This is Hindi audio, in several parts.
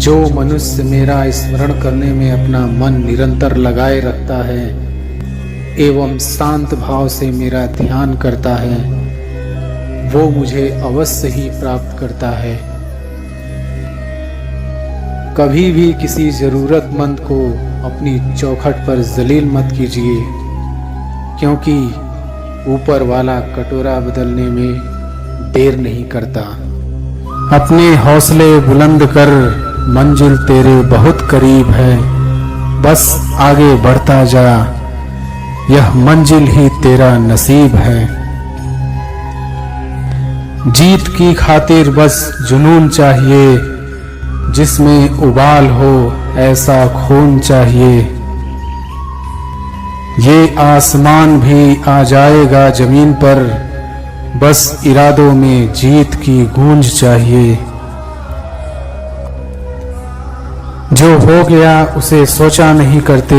जो मनुष्य मेरा स्मरण करने में अपना मन निरंतर लगाए रखता है एवं शांत भाव से मेरा ध्यान करता है, वो मुझे अवश्य ही प्राप्त करता है। कभी भी किसी जरूरतमंद को अपनी चौखट पर जलील मत कीजिए, क्योंकि ऊपर वाला कटोरा बदलने में देर नहीं करता। अपने हौसले बुलंद कर, मंजिल तेरे बहुत करीब है, बस आगे बढ़ता जा, यह मंजिल ही तेरा नसीब है। जीत की खातिर बस जुनून चाहिए, जिसमें उबाल हो ऐसा खून चाहिए। ये आसमान भी आ जाएगा जमीन पर, बस इरादों में जीत की गूंज चाहिए। जो हो गया उसे सोचा नहीं करते,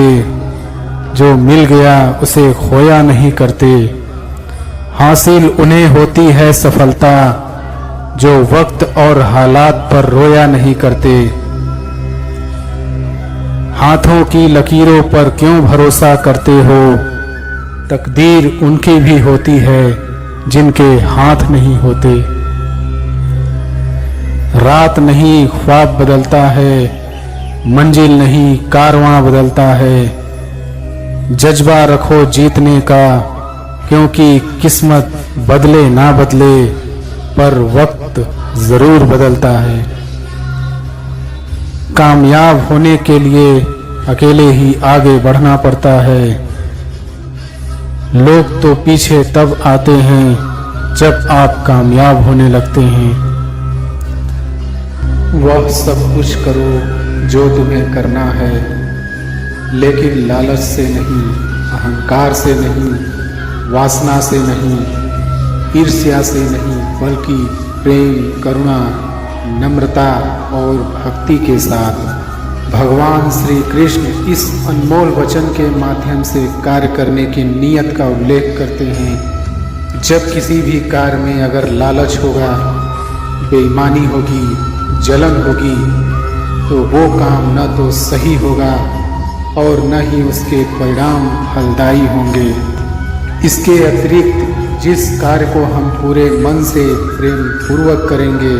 जो मिल गया उसे खोया नहीं करते। हासिल उन्हें होती है सफलता, जो वक्त और हालात पर रोया नहीं करते। हाथों की लकीरों पर क्यों भरोसा करते हो, तकदीर उनकी भी होती है जिनके हाथ नहीं होते। रात नहीं ख्वाब बदलता है, मंजिल नहीं कारवां बदलता है। जज्बा रखो जीतने का, क्योंकि किस्मत बदले ना बदले पर वक्त जरूर बदलता है। कामयाब होने के लिए अकेले ही आगे बढ़ना पड़ता है। लोग तो पीछे तब आते हैं जब आप कामयाब होने लगते हैं। वह सब कुछ करो जो तुम्हें करना है, लेकिन लालच से नहीं, अहंकार से नहीं, वासना से नहीं, ईर्ष्या से नहीं, बल्कि प्रेम, करुणा, नम्रता और भक्ति के साथ। भगवान श्री कृष्ण इस अनमोल वचन के माध्यम से कार्य करने की नीयत का उल्लेख करते हैं। जब किसी भी कार्य में अगर लालच होगा, बेईमानी होगी, जलन होगी, तो वो काम न तो सही होगा और न ही उसके परिणाम फलदायी होंगे। इसके अतिरिक्त जिस कार्य को हम पूरे मन से प्रेम पूर्वक करेंगे,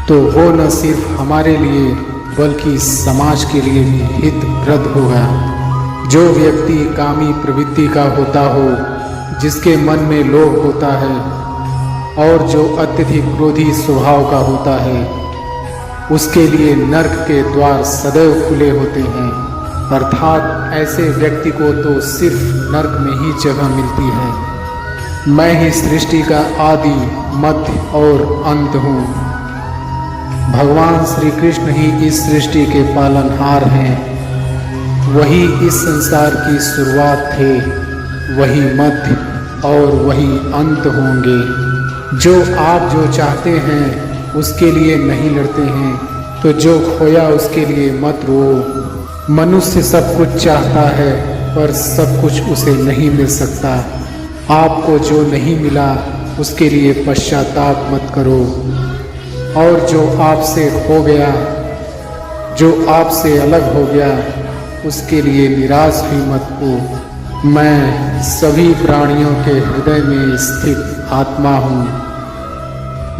तो वो न सिर्फ हमारे लिए बल्कि समाज के लिए भी हितप्रद होगा। जो व्यक्ति कामी प्रवृत्ति का होता हो, जिसके मन में लोभ होता है और जो अत्यधिक क्रोधी स्वभाव का होता है, उसके लिए नर्क के द्वार सदैव खुले होते हैं। अर्थात ऐसे व्यक्ति को तो सिर्फ नर्क में ही जगह मिलती है। मैं ही सृष्टि का आदि, मध्य और अंत हूँ। भगवान श्री कृष्ण ही इस सृष्टि के पालनहार हैं। वही इस संसार की शुरुआत थे, वही मध्य और वही अंत होंगे। आप जो चाहते हैं उसके लिए नहीं लड़ते हैं, तो जो खोया उसके लिए मत रो। मनुष्य सब कुछ चाहता है, पर सब कुछ उसे नहीं मिल सकता। आपको जो नहीं मिला उसके लिए पश्चाताप मत करो, और जो आपसे खो गया, जो आपसे अलग हो गया, उसके लिए निराश भी मत हो। मैं सभी प्राणियों के हृदय में स्थित आत्मा हूँ।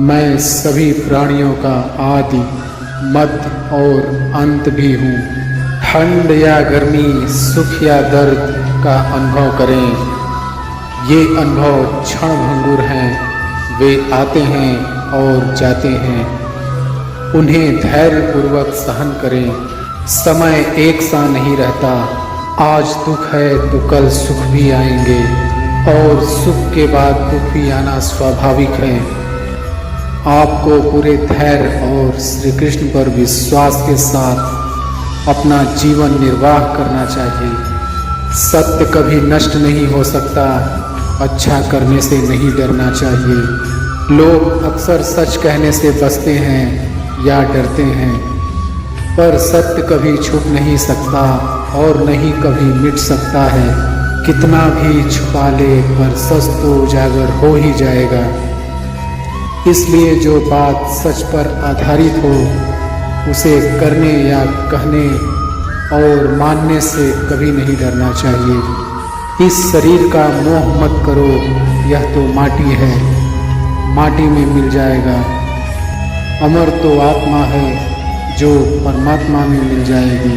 मैं सभी प्राणियों का आदि, मध्य और अंत भी हूँ। ठंड या गर्मी, सुख या दर्द का अनुभव करें। ये अनुभव क्षण भंगुर हैं, वे आते हैं और जाते हैं। उन्हें धैर्य पूर्वक सहन करें। समय एक सा नहीं रहता। आज दुख है तो कल सुख भी आएंगे, और सुख के बाद दुख भी आना स्वाभाविक है। आपको पूरे धैर्य और श्री कृष्ण पर विश्वास के साथ अपना जीवन निर्वाह करना चाहिए। सत्य कभी नष्ट नहीं हो सकता। अच्छा करने से नहीं डरना चाहिए। लोग अक्सर सच कहने से बचते हैं या डरते हैं, पर सत्य कभी छुप नहीं सकता और नहीं कभी मिट सकता है। कितना भी छुपा ले, पर सच तो उजागर हो ही जाएगा। इसलिए जो बात सच पर आधारित हो उसे करने या कहने और मानने से कभी नहीं डरना चाहिए। इस शरीर का मोह मत करो, यह तो माटी है, माटी में मिल जाएगा। अमर तो आत्मा है जो परमात्मा में मिल जाएगी।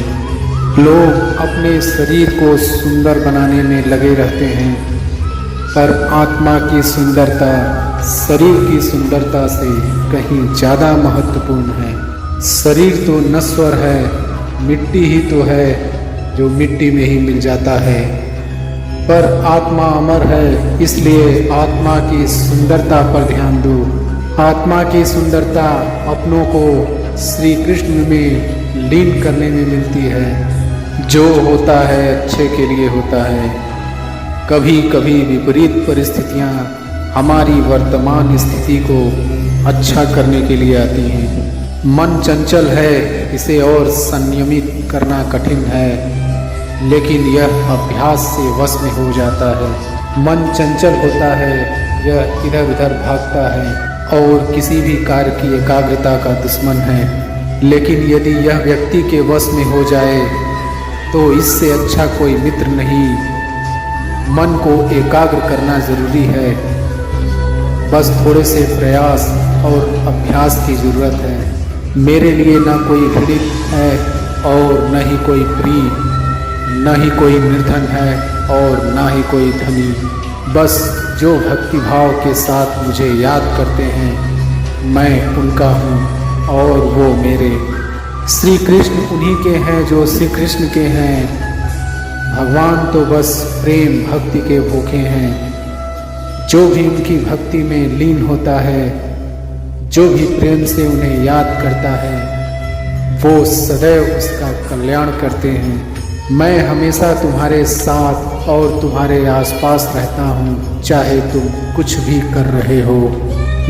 लोग अपने शरीर को सुंदर बनाने में लगे रहते हैं, पर आत्मा की सुंदरता शरीर की सुंदरता से कहीं ज़्यादा महत्वपूर्ण है। शरीर तो नश्वर है, मिट्टी ही तो है जो मिट्टी में ही मिल जाता है, पर आत्मा अमर है। इसलिए आत्मा की सुंदरता पर ध्यान दो। आत्मा की सुंदरता अपनों को श्री कृष्ण में लीन करने में मिलती है। जो होता है अच्छे के लिए होता है। कभी कभी विपरीत परिस्थितियाँ हमारी वर्तमान स्थिति को अच्छा करने के लिए आती हैं। मन चंचल है, इसे और संयमित करना कठिन है, लेकिन यह अभ्यास से वश में हो जाता है। मन चंचल होता है, यह इधर उधर भागता है और किसी भी कार्य की एकाग्रता का दुश्मन है। लेकिन यदि यह व्यक्ति के वश में हो जाए तो इससे अच्छा कोई मित्र नहीं। मन को एकाग्र करना जरूरी है, बस थोड़े से प्रयास और अभ्यास की जरूरत है। मेरे लिए न कोई पीड़ित है और न ही कोई प्रिय, न ही कोई निर्धन है और न ही कोई धनी। बस जो भक्तिभाव के साथ मुझे याद करते हैं, मैं उनका हूँ और वो मेरे। श्री कृष्ण उन्हीं के हैं जो श्री कृष्ण के हैं। भगवान तो बस प्रेम भक्ति के भूखे हैं। जो भी उनकी भक्ति में लीन होता है, जो भी प्रेम से उन्हें याद करता है, वो सदैव उसका कल्याण करते हैं। मैं हमेशा तुम्हारे साथ और तुम्हारे आसपास रहता हूँ, चाहे तुम कुछ भी कर रहे हो।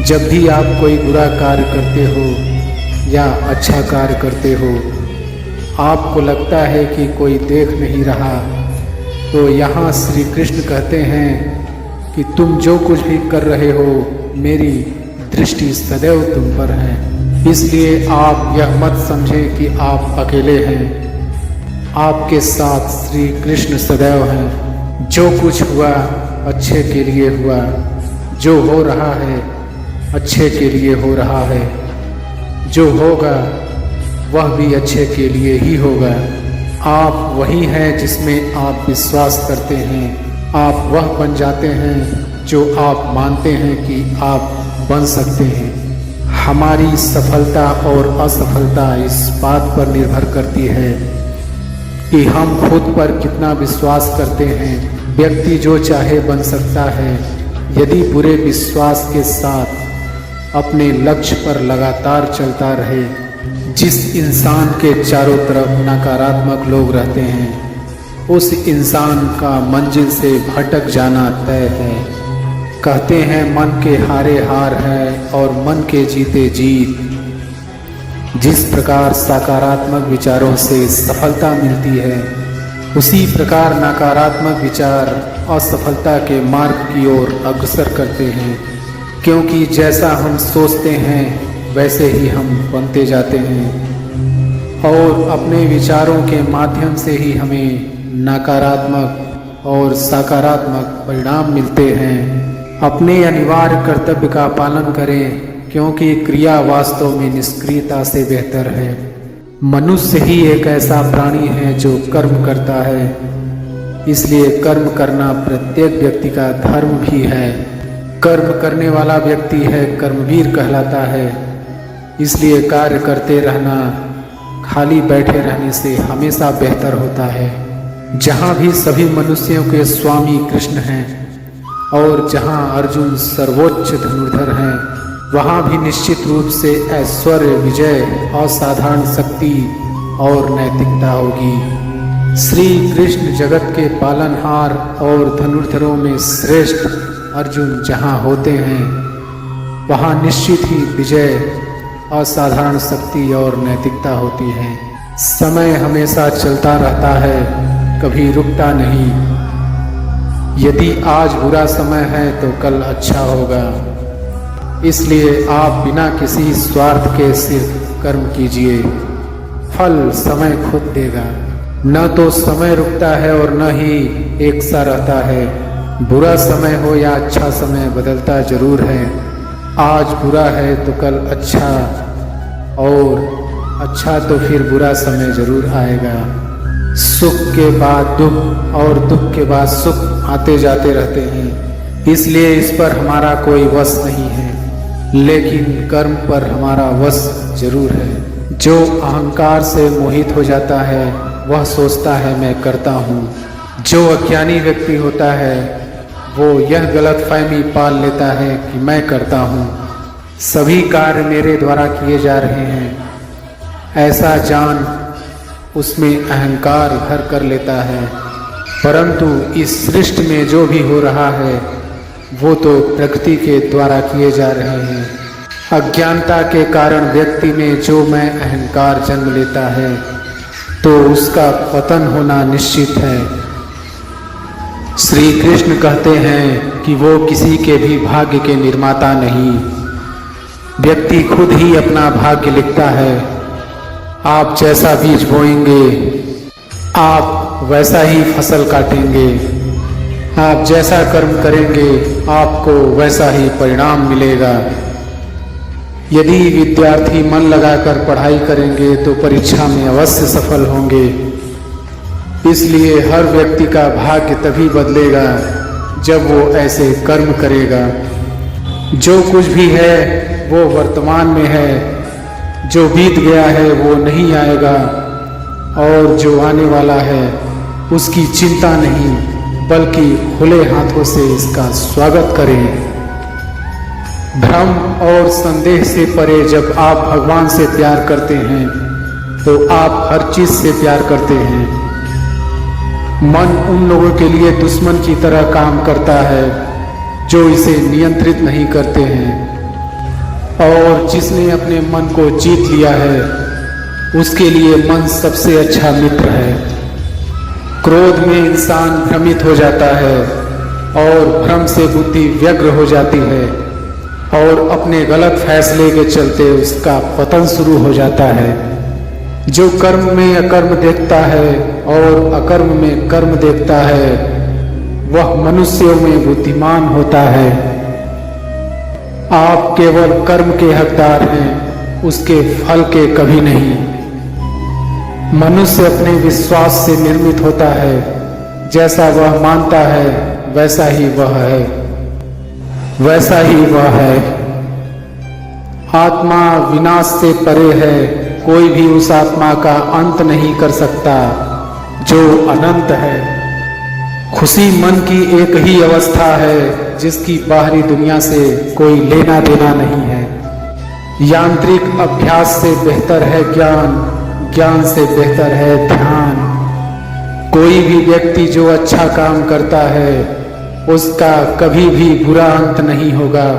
जब भी आप कोई बुरा कार्य करते हो या अच्छा कार्य करते हो, आपको लगता है कि कोई देख नहीं रहा, तो यहाँ श्री कृष्ण कहते हैं कि तुम जो कुछ भी कर रहे हो, मेरी दृष्टि सदैव तुम पर है। इसलिए आप यह मत समझें कि आप अकेले हैं। आपके साथ श्री कृष्ण सदैव हैं। जो कुछ हुआ अच्छे के लिए हुआ, जो हो रहा है अच्छे के लिए हो रहा है, जो होगा वह भी अच्छे के लिए ही होगा। आप वही हैं जिसमें आप विश्वास करते हैं। आप वह बन जाते हैं जो आप मानते हैं कि आप बन सकते हैं। हमारी सफलता और असफलता इस बात पर निर्भर करती है कि हम खुद पर कितना विश्वास करते हैं। व्यक्ति जो चाहे बन सकता है, यदि पूरे विश्वास के साथ अपने लक्ष्य पर लगातार चलता रहे। जिस इंसान के चारों तरफ नकारात्मक लोग रहते हैं, उस इंसान का मंजिल से भटक जाना तय है। कहते हैं मन के हारे हार है और मन के जीते जीत। जिस प्रकार सकारात्मक विचारों से सफलता मिलती है, उसी प्रकार नकारात्मक विचार असफलता के मार्ग की ओर अग्रसर करते हैं। क्योंकि जैसा हम सोचते हैं वैसे ही हम बनते जाते हैं और अपने विचारों के माध्यम से ही हमें नकारात्मक और सकारात्मक परिणाम मिलते हैं। अपने अनिवार्य कर्तव्य का पालन करें, क्योंकि क्रिया वास्तव में निष्क्रियता से बेहतर है। मनुष्य ही एक ऐसा प्राणी है जो कर्म करता है, इसलिए कर्म करना प्रत्येक व्यक्ति का धर्म भी है। कर्म करने वाला व्यक्ति है कर्मवीर कहलाता है। इसलिए कार्य करते रहना खाली बैठे रहने से हमेशा बेहतर होता है। जहाँ भी सभी मनुष्यों के स्वामी कृष्ण हैं और जहाँ अर्जुन सर्वोच्च धनुर्धर हैं, वहाँ भी निश्चित रूप से ऐश्वर्य, विजय, असाधारण शक्ति और नैतिकता होगी। श्री कृष्ण जगत के पालनहार और धनुर्धरों में श्रेष्ठ अर्जुन जहाँ होते हैं, वहाँ निश्चित ही विजय, असाधारण शक्ति और नैतिकता होती है। समय हमेशा चलता रहता है, कभी रुकता नहीं। यदि आज बुरा समय है तो कल अच्छा होगा। इसलिए आप बिना किसी स्वार्थ के सिर्फ कर्म कीजिए। फल समय खुद देगा। न तो समय रुकता है और न ही एक सा रहता है। बुरा समय हो या अच्छा समय बदलता जरूर है। आज बुरा है तो कल अच्छा, और अच्छा तो फिर बुरा समय जरूर आएगा। सुख के बाद दुख और दुख के बाद सुख आते जाते रहते हैं, इसलिए इस पर हमारा कोई वश नहीं है, लेकिन कर्म पर हमारा वश जरूर है। जो अहंकार से मोहित हो जाता है वह सोचता है मैं करता हूँ। जो अज्ञानी व्यक्ति होता है वो यह गलतफहमी पाल लेता है कि मैं करता हूँ, सभी कार्य मेरे द्वारा किए जा रहे हैं, ऐसा जान उसमें अहंकार घर कर लेता है। परंतु इस सृष्टि में जो भी हो रहा है वो तो प्रकृति के द्वारा किए जा रहे हैं। अज्ञानता के कारण व्यक्ति में जो मैं अहंकार जन्म लेता है तो उसका पतन होना निश्चित है। श्री कृष्ण कहते हैं कि वो किसी के भी भाग्य के निर्माता नहीं, व्यक्ति खुद ही अपना भाग्य लिखता है। आप जैसा बीज बोएंगे आप वैसा ही फसल काटेंगे, आप जैसा कर्म करेंगे आपको वैसा ही परिणाम मिलेगा। यदि विद्यार्थी मन लगाकर पढ़ाई करेंगे तो परीक्षा में अवश्य सफल होंगे। इसलिए हर व्यक्ति का भाग्य तभी बदलेगा जब वो ऐसे कर्म करेगा। जो कुछ भी है वो वर्तमान में है, जो बीत गया है वो नहीं आएगा, और जो आने वाला है उसकी चिंता नहीं बल्कि खुले हाथों से इसका स्वागत करें। भ्रम और संदेह से परे जब आप भगवान से प्यार करते हैं तो आप हर चीज से प्यार करते हैं। मन उन लोगों के लिए दुश्मन की तरह काम करता है जो इसे नियंत्रित नहीं करते हैं, और जिसने अपने मन को जीत लिया है उसके लिए मन सबसे अच्छा मित्र है। क्रोध में इंसान भ्रमित हो जाता है और भ्रम से बुद्धि व्यग्र हो जाती है और अपने गलत फैसले के चलते उसका पतन शुरू हो जाता है। जो कर्म में अकर्म देखता है और अकर्म में कर्म देखता है वह मनुष्यों में बुद्धिमान होता है। आप केवल कर्म के हकदार हैं, उसके फल के कभी नहीं। मनुष्य अपने विश्वास से निर्मित होता है, जैसा वह मानता है वैसा ही वह है, वैसा ही वह है। आत्मा विनाश से परे है, कोई भी उस आत्मा का अंत नहीं कर सकता जो अनंत है। खुशी मन की एक ही अवस्था है जिसकी बाहरी दुनिया से कोई लेना देना नहीं है। यांत्रिक अभ्यास से बेहतर है ज्ञान, ज्ञान से बेहतर है ध्यान। कोई भी व्यक्ति जो अच्छा काम करता है उसका कभी भी बुरा अंत नहीं होगा,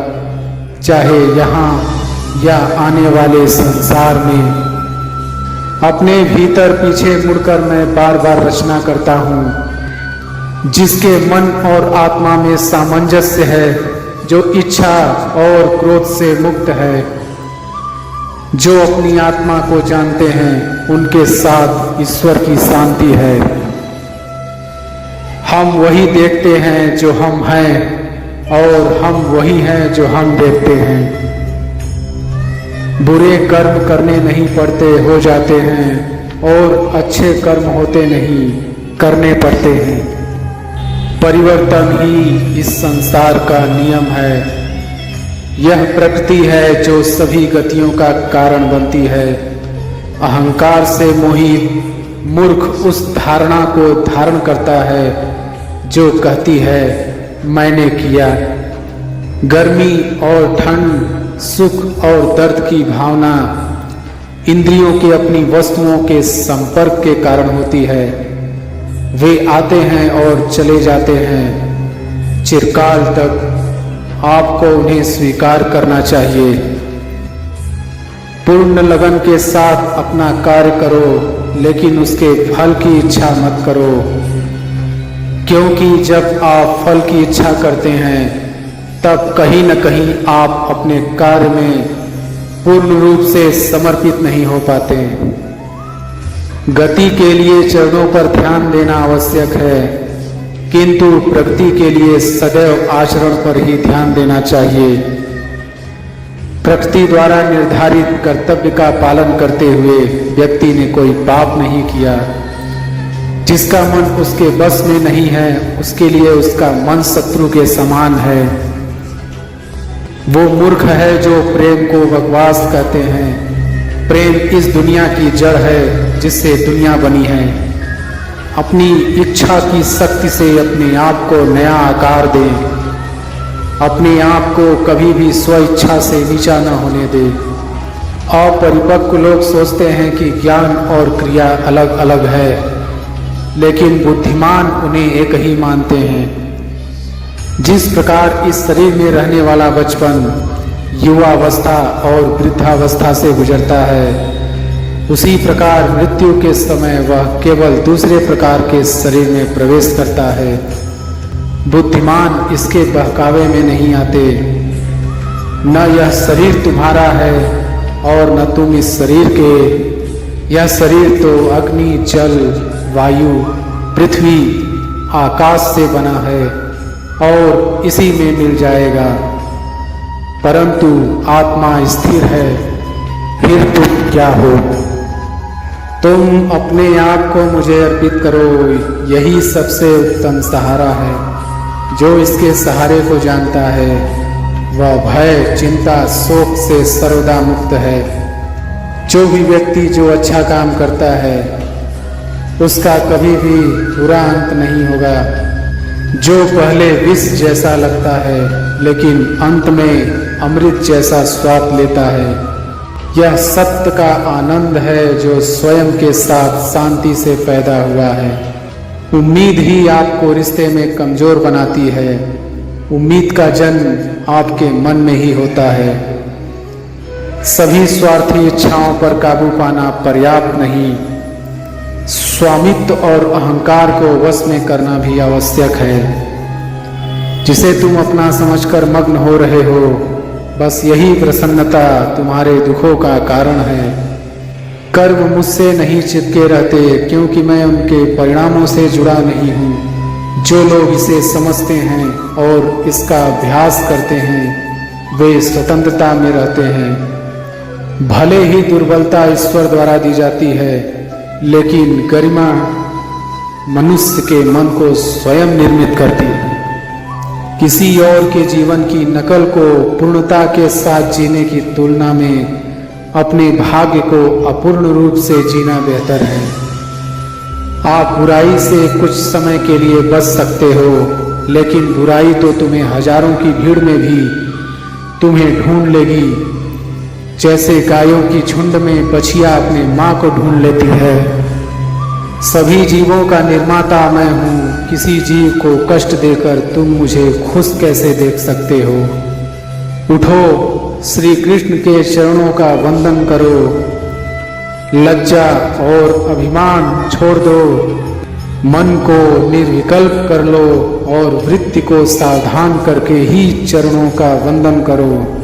चाहे यहाँ या आने वाले संसार में। अपने भीतर पीछे मुड़कर मैं बार बार रचना करता हूँ। जिसके मन और आत्मा में सामंजस्य है, जो इच्छा और क्रोध से मुक्त है, जो अपनी आत्मा को जानते हैं उनके साथ ईश्वर की शांति है। हम वही देखते हैं जो हम हैं और हम वही हैं जो हम देखते हैं। बुरे कर्म करने नहीं पड़ते, हो जाते हैं, और अच्छे कर्म होते नहीं, करने पड़ते हैं। परिवर्तन ही इस संसार का नियम है। यह प्रकृति है जो सभी गतियों का कारण बनती है। अहंकार से मोहित मूर्ख उस धारणा को धारण करता है जो कहती है मैंने किया। गर्मी और ठंड, सुख और दर्द की भावना इंद्रियों के अपनी वस्तुओं के संपर्क के कारण होती है। वे आते हैं और चले जाते हैं। चिरकाल तक आपको उन्हें स्वीकार करना चाहिए। पूर्ण लगन के साथ अपना कार्य करो, लेकिन उसके फल की इच्छा मत करो, क्योंकि जब आप फल की इच्छा करते हैं तब कहीं न कहीं आप अपने कार्य में पूर्ण रूप से समर्पित नहीं हो पाते। गति के लिए चरणों पर ध्यान देना आवश्यक है, किंतु प्रगति के लिए सदैव आचरण पर ही ध्यान देना चाहिए। प्रकृति द्वारा निर्धारित कर्तव्य का पालन करते हुए व्यक्ति ने कोई पाप नहीं किया। जिसका मन उसके बस में नहीं है, उसके लिए उसका मन शत्रु के समान है। वो मूर्ख है जो प्रेम को बकवास कहते हैं। प्रेम इस दुनिया की जड़ है जिससे दुनिया बनी है। अपनी इच्छा की शक्ति से अपने आप को नया आकार दें। अपने आप को कभी भी स्व-इच्छा से नीचा न होने दें। अपरिपक्व लोग सोचते हैं कि ज्ञान और क्रिया अलग अलग है, लेकिन बुद्धिमान उन्हें एक ही मानते हैं। जिस प्रकार इस शरीर में रहने वाला बचपन युवावस्था और वृद्धावस्था से गुजरता है, उसी प्रकार मृत्यु के समय वह केवल दूसरे प्रकार के शरीर में प्रवेश करता है। बुद्धिमान इसके बहकावे में नहीं आते। न यह शरीर तुम्हारा है और न तुम इस शरीर के। यह शरीर तो अग्नि, जल, वायु, पृथ्वी, आकाश से बना है और इसी में मिल जाएगा। परंतु आत्मा स्थिर है, फिर तुम क्या हो? तुम अपने आप को मुझे अर्पित करो, यही सबसे उत्तम सहारा है। जो इसके सहारे को जानता है वह भय, चिंता, शोक से सर्वदा मुक्त है। जो भी व्यक्ति जो अच्छा काम करता है उसका कभी भी बुरा अंत नहीं होगा। जो पहले विष जैसा लगता है लेकिन अंत में अमृत जैसा स्वाद लेता है, यह सत्य का आनंद है जो स्वयं के साथ शांति से पैदा हुआ है। उम्मीद ही आपको रिश्ते में कमजोर बनाती है। उम्मीद का जन्म आपके मन में ही होता है। सभी स्वार्थी इच्छाओं पर काबू पाना पर्याप्त नहीं, स्वामित्व और अहंकार को वश में करना भी आवश्यक है। जिसे तुम अपना समझकर मग्न हो रहे हो, बस यही प्रसन्नता तुम्हारे दुखों का कारण है। कर्म मुझसे नहीं चिपके रहते क्योंकि मैं उनके परिणामों से जुड़ा नहीं हूँ। जो लोग इसे समझते हैं और इसका अभ्यास करते हैं वे स्वतंत्रता में रहते हैं। भले ही दुर्बलता ईश्वर द्वारा दी जाती है, लेकिन गरिमा मनुष्य के मन को स्वयं निर्मित करती है। किसी और के जीवन की नकल को पूर्णता के साथ जीने की तुलना में अपने भाग्य को अपूर्ण रूप से जीना बेहतर है। आप बुराई से कुछ समय के लिए बच सकते हो, लेकिन बुराई तो तुम्हें हजारों की भीड़ में भी तुम्हें ढूंढ लेगी। जैसे गायों की झुंड में बछिया अपने माँ को ढूंढ लेती है। सभी जीवों का निर्माता मैं हूँ। किसी जीव को कष्ट देकर तुम मुझे खुश कैसे देख सकते हो? उठो, श्री कृष्ण के चरणों का वंदन करो। लज्जा और अभिमान छोड़ दो। मन को निर्विकल्प कर लो और वृत्ति को सावधान करके ही चरणों का वंदन करो।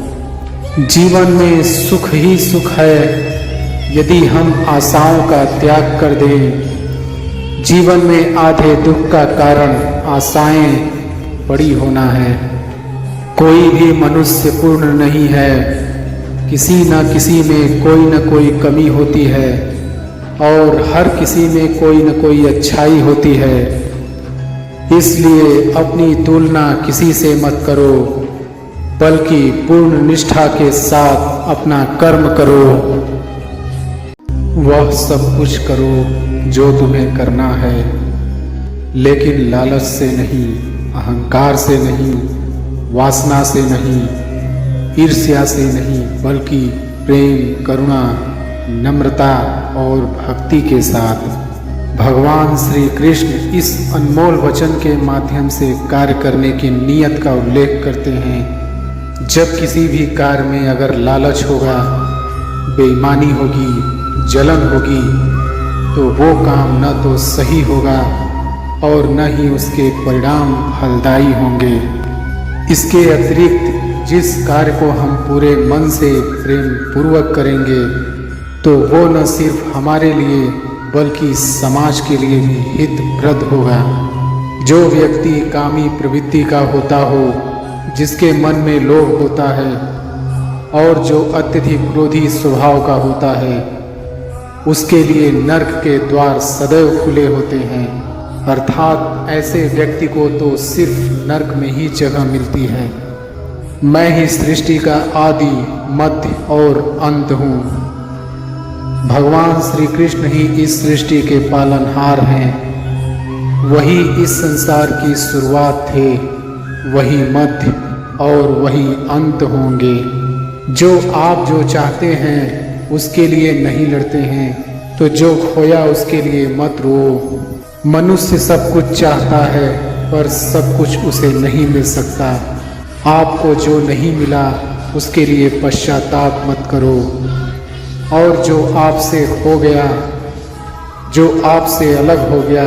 जीवन में सुख ही सुख है यदि हम आशाओं का त्याग कर दें। जीवन में आधे दुख का कारण आशाएं बड़ी होना है। कोई भी मनुष्य पूर्ण नहीं है। किसी न किसी में कोई न कोई कमी होती है और हर किसी में कोई न कोई अच्छाई होती है। इसलिए अपनी तुलना किसी से मत करो, बल्कि पूर्ण निष्ठा के साथ अपना कर्म करो। वह सब कुछ करो जो तुम्हें करना है, लेकिन लालच से नहीं, अहंकार से नहीं, वासना से नहीं, ईर्ष्या से नहीं, बल्कि प्रेम, करुणा, नम्रता और भक्ति के साथ। भगवान श्री कृष्ण इस अनमोल वचन के माध्यम से कार्य करने की नीयत का उल्लेख करते हैं। जब किसी भी कार्य में अगर लालच होगा, बेईमानी होगी, जलन होगी, तो वो काम न तो सही होगा और न ही उसके परिणाम फलदायी होंगे। इसके अतिरिक्त जिस कार्य को हम पूरे मन से प्रेम पूर्वक करेंगे तो वो न सिर्फ हमारे लिए बल्कि समाज के लिए भी हितप्रद होगा। जो व्यक्ति कामी प्रवृत्ति का होता हो, जिसके मन में लोभ होता है और जो अत्यधिक क्रोधी स्वभाव का होता है, उसके लिए नरक के द्वार सदैव खुले होते हैं। अर्थात ऐसे व्यक्ति को तो सिर्फ नरक में ही जगह मिलती है। मैं ही सृष्टि का आदि, मध्य और अंत हूँ। भगवान श्री कृष्ण ही इस सृष्टि के पालनहार हैं। वही इस संसार की शुरुआत थे, वही मध्य और वही अंत होंगे। जो आप जो चाहते हैं उसके लिए नहीं लड़ते हैं, तो जो खोया उसके लिए मत रो। मनुष्य सब कुछ चाहता है पर सब कुछ उसे नहीं मिल सकता। आपको जो नहीं मिला उसके लिए पश्चाताप मत करो, और जो आपसे हो गया, जो आपसे अलग हो गया,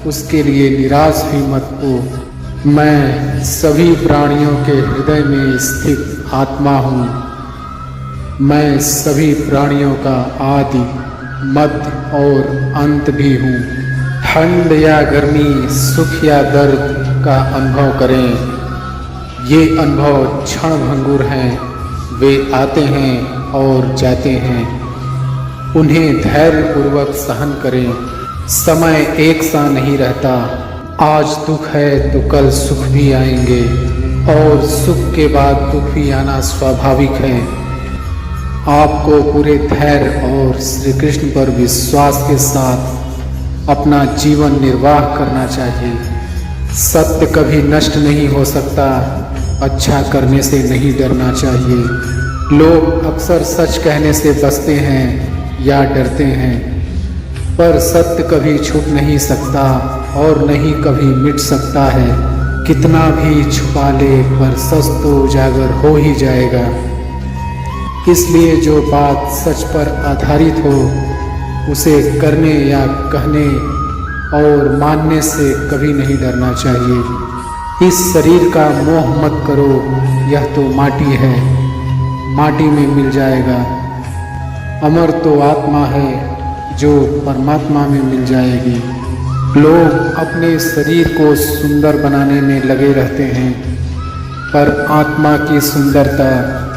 उसके लिए निराश भी मत हो। मैं सभी प्राणियों के हृदय में स्थित आत्मा हूँ। मैं सभी प्राणियों का आदि, मध्य और अंत भी हूँ। ठंड या गर्मी, सुख या दर्द का अनुभव करें। ये अनुभव क्षण भंगुर हैं, वे आते हैं और जाते हैं। उन्हें धैर्यपूर्वक सहन करें। समय एक सा नहीं रहता। आज दुख है तो कल सुख भी आएंगे, और सुख के बाद दुख भी आना स्वाभाविक है। आपको पूरे धैर्य और श्री कृष्ण पर विश्वास के साथ अपना जीवन निर्वाह करना चाहिए। सत्य कभी नष्ट नहीं हो सकता। अच्छा करने से नहीं डरना चाहिए। लोग अक्सर सच कहने से बचते हैं या डरते हैं, पर सत्य कभी छुप नहीं सकता और नहीं कभी मिट सकता है। कितना भी छुपा ले पर सच तो उजागर हो ही जाएगा। इसलिए जो बात सच पर आधारित हो, उसे करने या कहने और मानने से कभी नहीं डरना चाहिए। इस शरीर का मोह मत करो, यह तो माटी है, माटी में मिल जाएगा। अमर तो आत्मा है जो परमात्मा में मिल जाएगी। लोग अपने शरीर को सुंदर बनाने में लगे रहते हैं, पर आत्मा की सुंदरता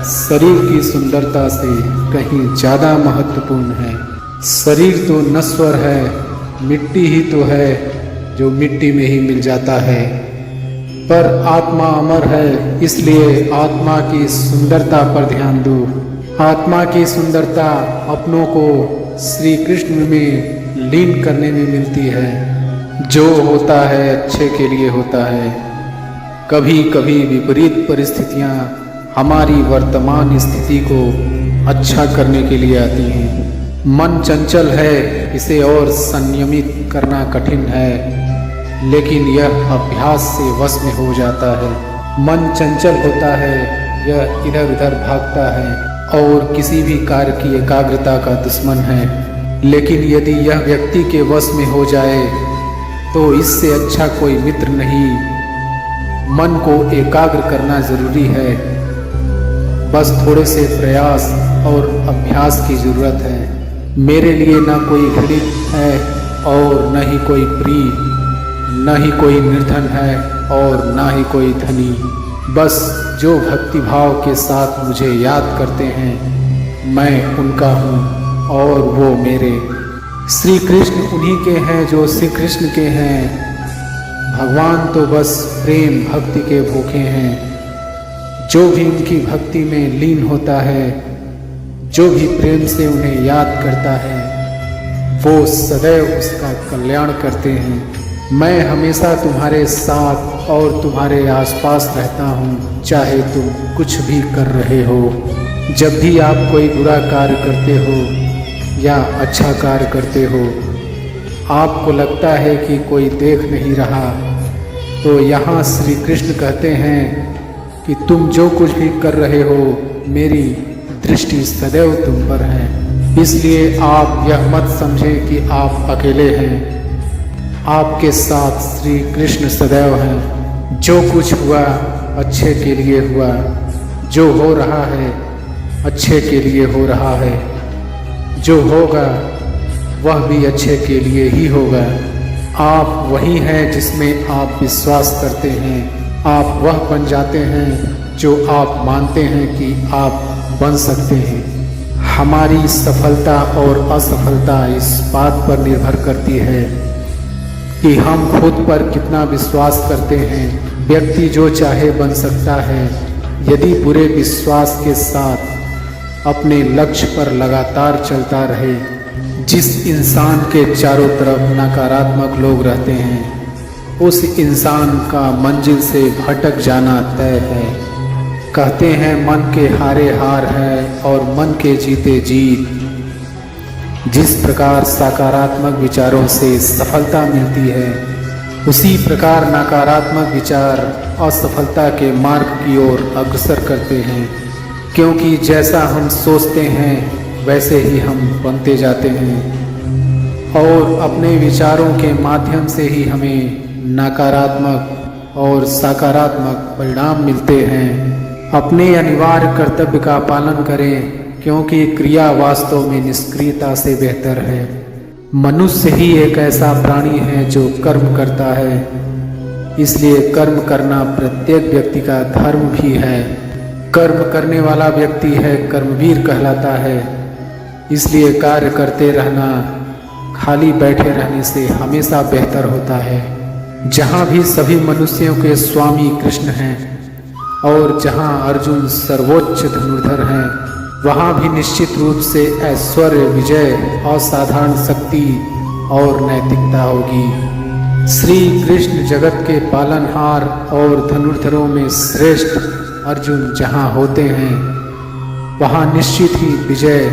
शरीर की सुंदरता से कहीं ज़्यादा महत्वपूर्ण है। शरीर तो नश्वर है, मिट्टी ही तो है जो मिट्टी में ही मिल जाता है, पर आत्मा अमर है। इसलिए आत्मा की सुंदरता पर ध्यान दो। आत्मा की सुंदरता अपनों को श्री कृष्ण में लीन करने में मिलती है। जो होता है अच्छे के लिए होता है। कभी कभी विपरीत परिस्थितियाँ हमारी वर्तमान स्थिति को अच्छा करने के लिए आती हैं। मन चंचल है, इसे और संयमित करना कठिन है, लेकिन यह अभ्यास से वश में हो जाता है। मन चंचल होता है, यह इधर उधर भागता है और किसी भी कार्य की एकाग्रता का दुश्मन है। लेकिन यदि यह व्यक्ति के वश में हो जाए तो इससे अच्छा कोई मित्र नहीं। मन को एकाग्र करना जरूरी है, बस थोड़े से प्रयास और अभ्यास की जरूरत है। मेरे लिए न कोई घृणित है और न ही कोई प्रिय, न ही कोई निर्धन है और न ही कोई धनी। बस जो भक्ति भाव के साथ मुझे याद करते हैं, मैं उनका हूँ और वो मेरे। श्री कृष्ण उन्हीं के हैं जो श्री कृष्ण के हैं। भगवान तो बस प्रेम भक्ति के भूखे हैं। जो भी उनकी भक्ति में लीन होता है, जो भी प्रेम से उन्हें याद करता है, वो सदैव उसका कल्याण करते हैं। मैं हमेशा तुम्हारे साथ और तुम्हारे आसपास रहता हूँ, चाहे तुम कुछ भी कर रहे हो। जब भी आप कोई बुरा कार्य करते हो या अच्छा कार्य करते हो, आपको लगता है कि कोई देख नहीं रहा, तो यहाँ श्री कृष्ण कहते हैं कि तुम जो कुछ भी कर रहे हो, मेरी दृष्टि सदैव तुम पर है। इसलिए आप यह मत समझें कि आप अकेले हैं। आपके साथ श्री कृष्ण सदैव हैं। जो कुछ हुआ अच्छे के लिए हुआ, जो हो रहा है अच्छे के लिए हो रहा है, जो होगा वह भी अच्छे के लिए ही होगा। आप वही हैं जिसमें आप विश्वास करते हैं। आप वह बन जाते हैं जो आप मानते हैं कि आप बन सकते हैं। हमारी सफलता और असफलता इस बात पर निर्भर करती है कि हम खुद पर कितना विश्वास करते हैं। व्यक्ति जो चाहे बन सकता है यदि पूरे विश्वास के साथ अपने लक्ष्य पर लगातार चलता रहे। जिस इंसान के चारों तरफ नकारात्मक लोग रहते हैं उस इंसान का मंजिल से भटक जाना तय है। कहते हैं मन के हारे हार है और मन के जीते जीत। जिस प्रकार सकारात्मक विचारों से सफलता मिलती है उसी प्रकार नकारात्मक विचार असफलता के मार्ग की ओर अग्रसर करते हैं, क्योंकि जैसा हम सोचते हैं वैसे ही हम बनते जाते हैं और अपने विचारों के माध्यम से ही हमें नकारात्मक और सकारात्मक परिणाम मिलते हैं। अपने अनिवार्य कर्तव्य का पालन करें, क्योंकि क्रिया वास्तव में निष्क्रियता से बेहतर है। मनुष्य ही एक ऐसा प्राणी है जो कर्म करता है, इसलिए कर्म करना प्रत्येक व्यक्ति का धर्म भी है। कर्म करने वाला व्यक्ति है कर्मवीर कहलाता है। इसलिए कार्य करते रहना खाली बैठे रहने से हमेशा बेहतर होता है। जहाँ भी सभी मनुष्यों के स्वामी कृष्ण हैं और जहाँ अर्जुन सर्वोच्च धनुर्धर हैं, वहाँ भी निश्चित रूप से ऐश्वर्य, विजय, असाधारण शक्ति और नैतिकता होगी। श्री कृष्ण जगत के पालनहार और धनुर्धरों में श्रेष्ठ अर्जुन जहाँ होते हैं वहाँ निश्चित ही विजय,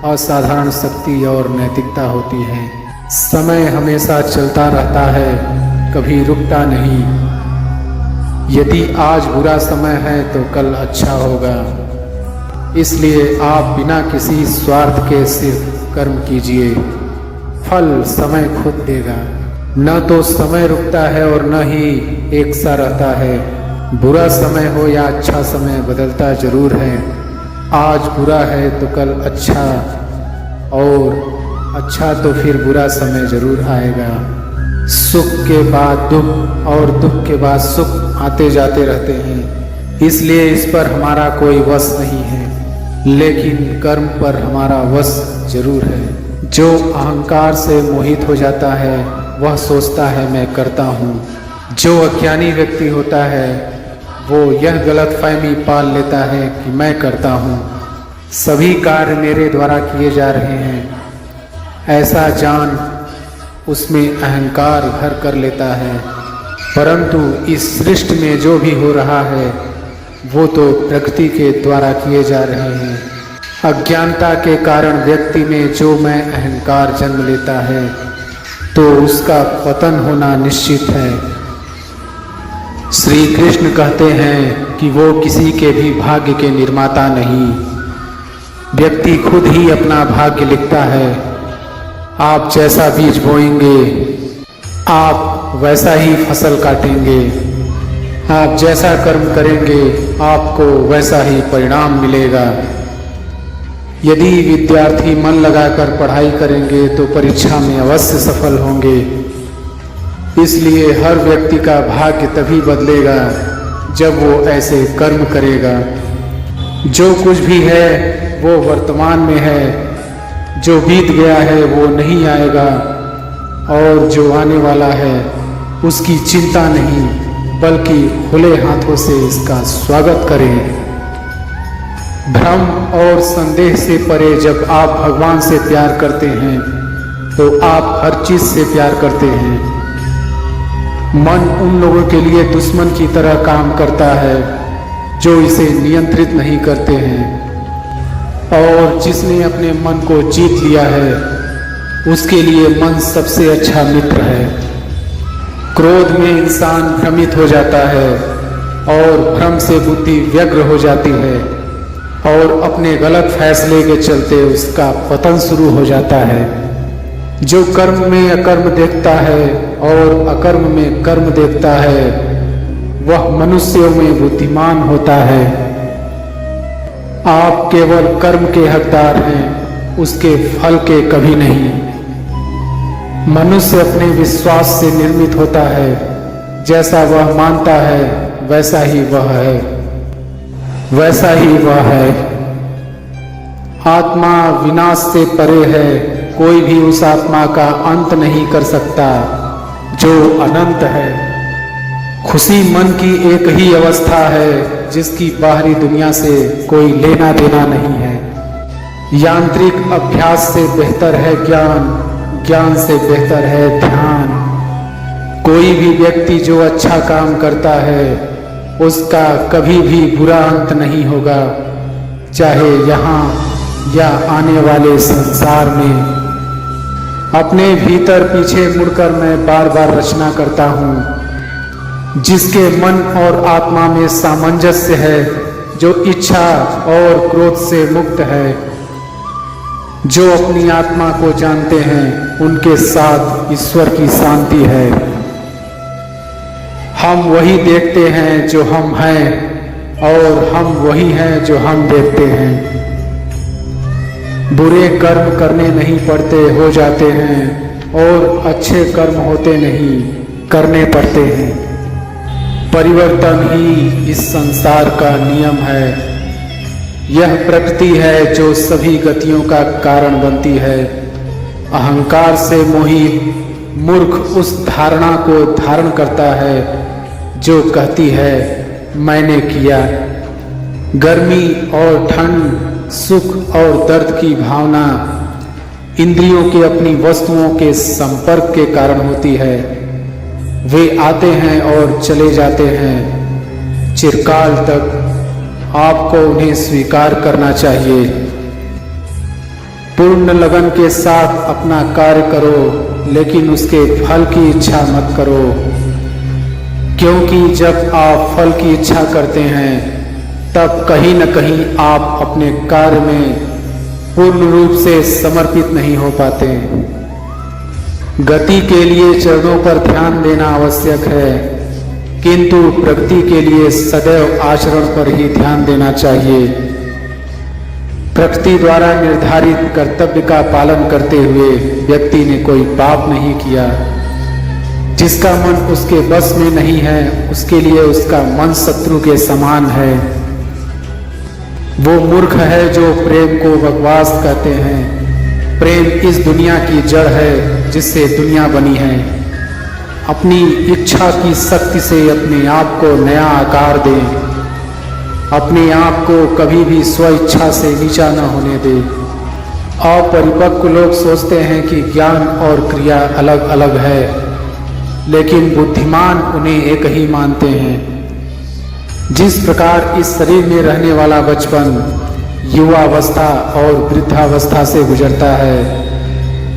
असाधारण शक्ति और नैतिकता होती है। समय हमेशा चलता रहता है, कभी रुकता नहीं। यदि आज बुरा समय है तो कल अच्छा होगा। इसलिए आप बिना किसी स्वार्थ के सिर्फ कर्म कीजिए, फल समय खुद देगा। न तो समय रुकता है और न ही एक सा रहता है। बुरा समय हो या अच्छा समय बदलता जरूर है। आज बुरा है तो कल अच्छा, और अच्छा तो फिर बुरा समय जरूर आएगा। सुख के बाद दुख और दुख के बाद सुख आते जाते रहते हैं, इसलिए इस पर हमारा कोई वश नहीं है, लेकिन कर्म पर हमारा वश जरूर है। जो अहंकार से मोहित हो जाता है वह सोचता है मैं करता हूँ। जो अज्ञानी व्यक्ति होता है वो यह गलतफहमी पाल लेता है कि मैं करता हूँ, सभी कार्य मेरे द्वारा किए जा रहे हैं। ऐसा जान उसमें अहंकार घर कर लेता है। परंतु इस सृष्टि में जो भी हो रहा है वो तो प्रकृति के द्वारा किए जा रहे हैं। अज्ञानता के कारण व्यक्ति में जो मैं अहंकार जन्म लेता है तो उसका पतन होना निश्चित है। श्री कृष्ण कहते हैं कि वो किसी के भी भाग्य के निर्माता नहीं, व्यक्ति खुद ही अपना भाग्य लिखता है। आप जैसा बीज बोएंगे आप वैसा ही फसल काटेंगे। आप जैसा कर्म करेंगे आपको वैसा ही परिणाम मिलेगा। यदि विद्यार्थी मन लगाकर पढ़ाई करेंगे तो परीक्षा में अवश्य सफल होंगे। इसलिए हर व्यक्ति का भाग्य तभी बदलेगा जब वो ऐसे कर्म करेगा। जो कुछ भी है वो वर्तमान में है, जो बीत गया है वो नहीं आएगा, और जो आने वाला है उसकी चिंता नहीं बल्कि खुले हाथों से इसका स्वागत करें। भ्रम और संदेह से परे जब आप भगवान से प्यार करते हैं तो आप हर चीज से प्यार करते हैं। मन उन लोगों के लिए दुश्मन की तरह काम करता है जो इसे नियंत्रित नहीं करते हैं, और जिसने अपने मन को जीत लिया है उसके लिए मन सबसे अच्छा मित्र है। क्रोध में इंसान भ्रमित हो जाता है और भ्रम से बुद्धि व्यग्र हो जाती है और अपने गलत फैसले के चलते उसका पतन शुरू हो जाता है। जो कर्म में अकर्म देखता है और अकर्म में कर्म देखता है वह मनुष्यों में बुद्धिमान होता है। आप केवल कर्म के हकदार हैं, उसके फल के कभी नहीं। मनुष्य अपने विश्वास से निर्मित होता है, जैसा वह मानता है वैसा ही वह है, वैसा ही वह है। आत्मा विनाश से परे है, कोई भी उस आत्मा का अंत नहीं कर सकता जो अनंत है। खुशी मन की एक ही अवस्था है जिसकी बाहरी दुनिया से कोई लेना देना नहीं है। यांत्रिक अभ्यास से बेहतर है ज्ञान, ज्ञान से बेहतर है ध्यान। कोई भी व्यक्ति जो अच्छा काम करता है उसका कभी भी बुरा अंत नहीं होगा, चाहे यहाँ या आने वाले संसार में। अपने भीतर पीछे मुड़कर मैं बार बार रचना करता हूँ। जिसके मन और आत्मा में सामंजस्य है, जो इच्छा और क्रोध से मुक्त है, जो अपनी आत्मा को जानते हैं, उनके साथ ईश्वर की शांति है। हम वही देखते हैं जो हम हैं और हम वही हैं जो हम देखते हैं। बुरे कर्म करने नहीं पड़ते, हो जाते हैं, और अच्छे कर्म होते नहीं, करने पड़ते हैं। परिवर्तन ही इस संसार का नियम है। यह प्रकृति है जो सभी गतियों का कारण बनती है। अहंकार से मोहित मूर्ख उस धारणा को धारण करता है जो कहती है मैंने किया। गर्मी और ठंड, सुख और दर्द की भावना इंद्रियों के अपनी वस्तुओं के संपर्क के कारण होती है। वे आते हैं और चले जाते हैं। चिरकाल तक आपको उन्हें स्वीकार करना चाहिए। पूर्ण लगन के साथ अपना कार्य करो, लेकिन उसके फल की इच्छा मत करो, क्योंकि जब आप फल की इच्छा करते हैं तब कहीं न कहीं आप अपने कार्य में पूर्ण रूप से समर्पित नहीं हो पाते। गति के लिए चरणों पर ध्यान देना आवश्यक है, किंतु प्रगति के लिए सदैव आचरण पर ही ध्यान देना चाहिए। प्रकृति द्वारा निर्धारित कर्तव्य का पालन करते हुए व्यक्ति ने कोई पाप नहीं किया। जिसका मन उसके बस में नहीं है, उसके लिए उसका मन शत्रु के समान है। वो मूर्ख है जो प्रेम को बकवास कहते हैं। प्रेम इस दुनिया की जड़ है जिससे दुनिया बनी है। अपनी इच्छा की शक्ति से अपने आप को नया आकार दें। अपने आप को कभी भी स्वेच्छा से नीचा न होने दें। अपरिपक्व लोग सोचते हैं कि ज्ञान और क्रिया अलग अलग है, लेकिन बुद्धिमान उन्हें एक ही मानते हैं। जिस प्रकार इस शरीर में रहने वाला बचपन युवावस्था और वृद्धावस्था से गुजरता है,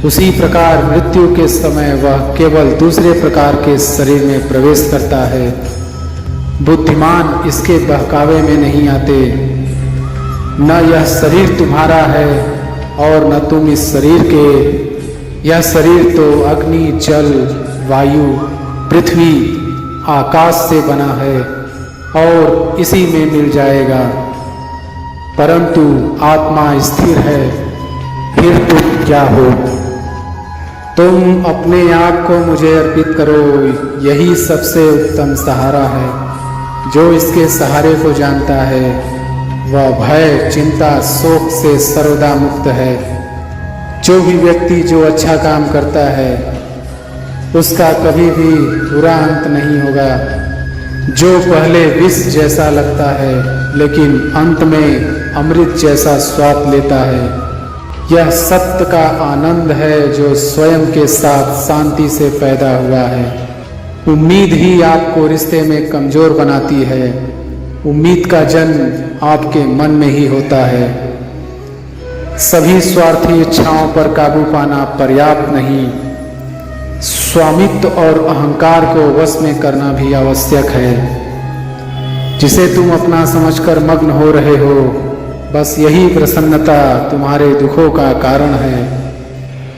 उसी प्रकार मृत्यु के समय वह केवल दूसरे प्रकार के शरीर में प्रवेश करता है। बुद्धिमान इसके बहकावे में नहीं आते। न यह शरीर तुम्हारा है और न तुम इस शरीर के। यह शरीर तो अग्नि, जल, वायु, पृथ्वी, आकाश से बना है और इसी में मिल जाएगा। परंतु आत्मा स्थिर है, फिर तुम क्या हो? तुम अपने आप को मुझे अर्पित करो, यही सबसे उत्तम सहारा है। जो इसके सहारे को जानता है वह भय, चिंता, शोक से सर्वदा मुक्त है। जो भी व्यक्ति जो अच्छा काम करता है उसका कभी भी बुरा अंत नहीं होगा। जो पहले विष जैसा लगता है लेकिन अंत में अमृत जैसा स्वाद लेता है, यह सत्य का आनंद है जो स्वयं के साथ शांति से पैदा हुआ है। उम्मीद ही आपको रिश्ते में कमजोर बनाती है। उम्मीद का जन्म आपके मन में ही होता है। सभी स्वार्थी इच्छाओं पर काबू पाना पर्याप्त नहीं, स्वामित्व और अहंकार को वश में करना भी आवश्यक है। जिसे तुम अपना समझकर मग्न हो रहे हो, बस यही प्रसन्नता तुम्हारे दुखों का कारण है।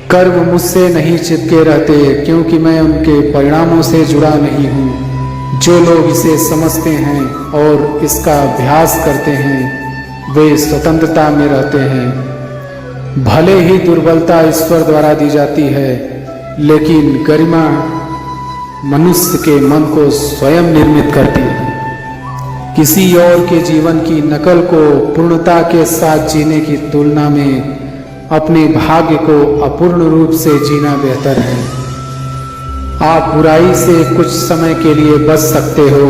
कर्म मुझसे नहीं चिपके रहते, क्योंकि मैं उनके परिणामों से जुड़ा नहीं हूँ। जो लोग इसे समझते हैं और इसका अभ्यास करते हैं, वे स्वतंत्रता में रहते हैं। भले ही दुर्बलता ईश्वर द्वारा दी जाती है, लेकिन गरिमा मनुष्य के मन को स्वयं निर्मित करती है। किसी और के जीवन की नकल को पूर्णता के साथ जीने की तुलना में अपने भाग्य को अपूर्ण रूप से जीना बेहतर है। आप बुराई से कुछ समय के लिए बच सकते हो,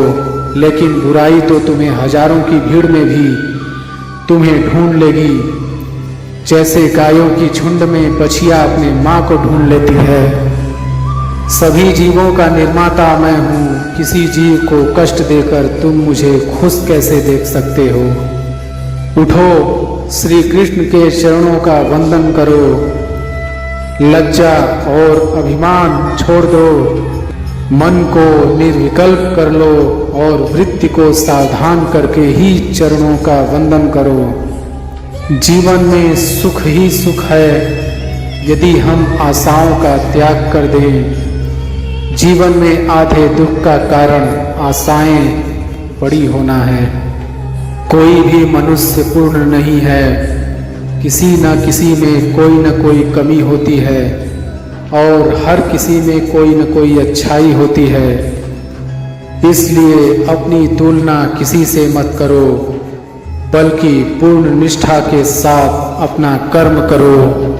लेकिन बुराई तो तुम्हें हजारों की भीड़ में भी तुम्हें ढूंढ लेगी। जैसे गायों की झुंड में बछिया अपने माँ को ढूंढ लेती है। सभी जीवों का निर्माता मैं हूँ। किसी जीव को कष्ट देकर तुम मुझे खुश कैसे देख सकते हो? उठो, श्री कृष्ण के चरणों का वंदन करो। लज्जा और अभिमान छोड़ दो। मन को निर्विकल्प कर लो और वृत्ति को सावधान करके ही चरणों का वंदन करो। जीवन में सुख ही सुख है यदि हम आशाओं का त्याग कर दें। जीवन में आधे दुख का कारण आशाएं बड़ी होना है। कोई भी मनुष्य पूर्ण नहीं है। किसी न किसी में कोई न कोई कमी होती है और हर किसी में कोई न कोई अच्छाई होती है। इसलिए अपनी तुलना किसी से मत करो, बल्कि पूर्ण निष्ठा के साथ अपना कर्म करो।